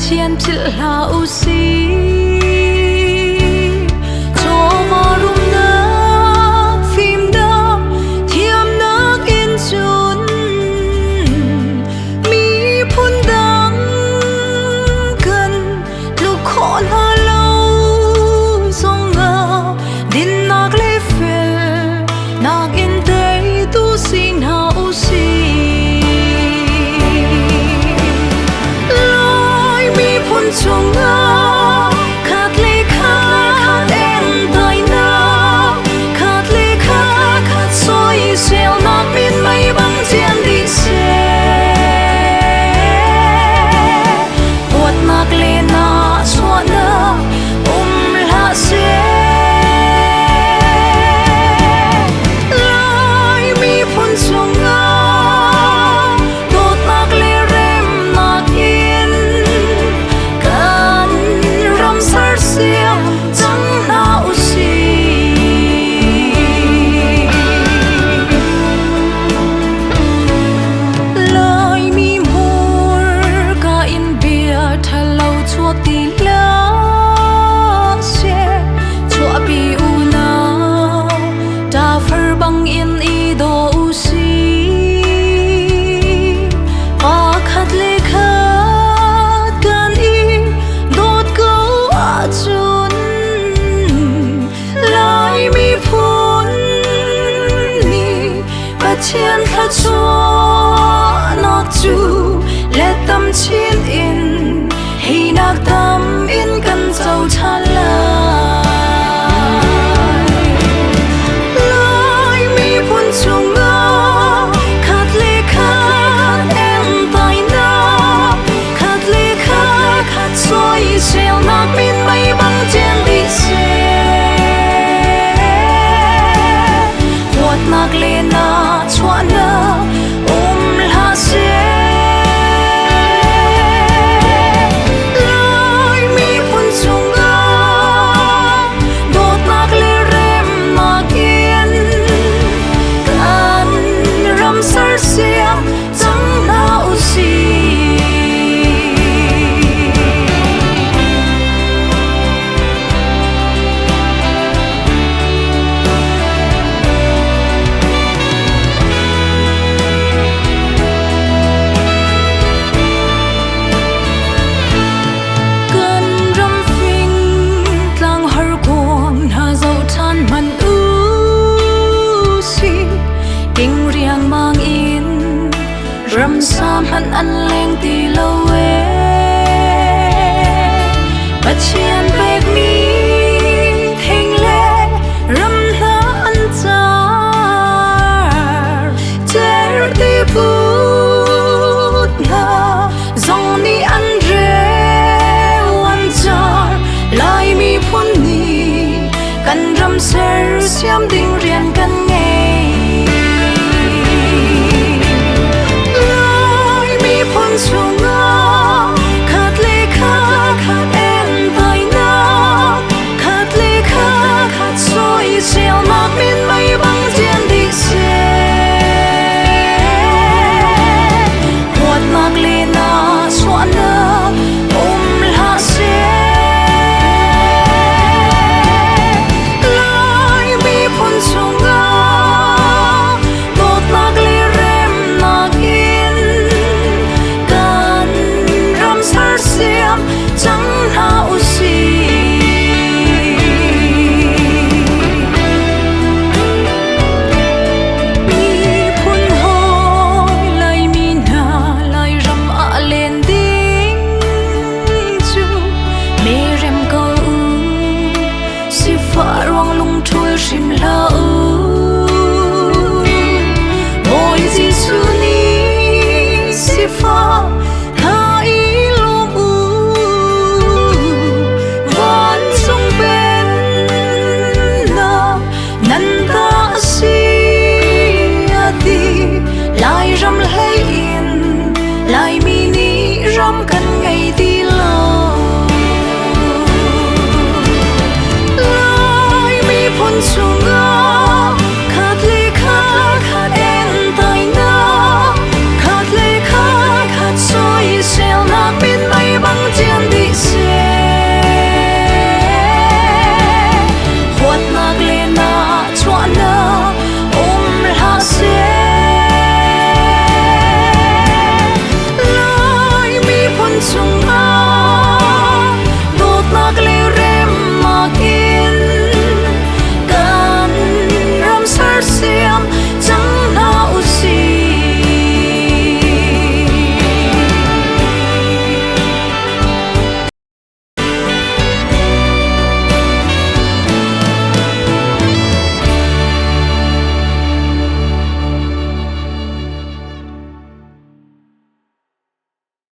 chiên chữ là u si cho vào rung nước phim đó thiêm nước yên chốn mi phun đắng gần lúc khó lo lâu dòng ngờ din nạc lê phèl nạc yên tây tu xin ha u si chung ngơ khát lê khát em tay na khát lê khát soi xèo nát bên mây băng trên đi xe buốt nát lê na xóa nơ la xe lại mi phun chung ngơ đốt nát lê rem nát yên xiêm chẳng nào gì lời mi mùa cả in bia thay lâu chua tí lá xe chua bi u nào ta phơi băng yên y đồ u si và khát lê khát gan y đốt câu chun lại mi phun ni và chiên khát cho nạc chu lệ tâm chiên in hi nạc tâm in cần dầu cha lại mi phun chung ngơ khát lê khát em tay na khát lê khát soi xèo nạc bên mây băng trên đi xe quạt nạc lê na chua nơ la xe lại mi phun chung ngơ đốt nạc lê rem nạc yên can râm sar xiêm chẳng nào gì râm sam hẳn ăn lên tì lâu và chiên bếp mi thình lệ râm na ăn char ter tì phút na dòng ni ăn rê ăn char lại mi phun ni cần râm ser xiêm đình riêng cần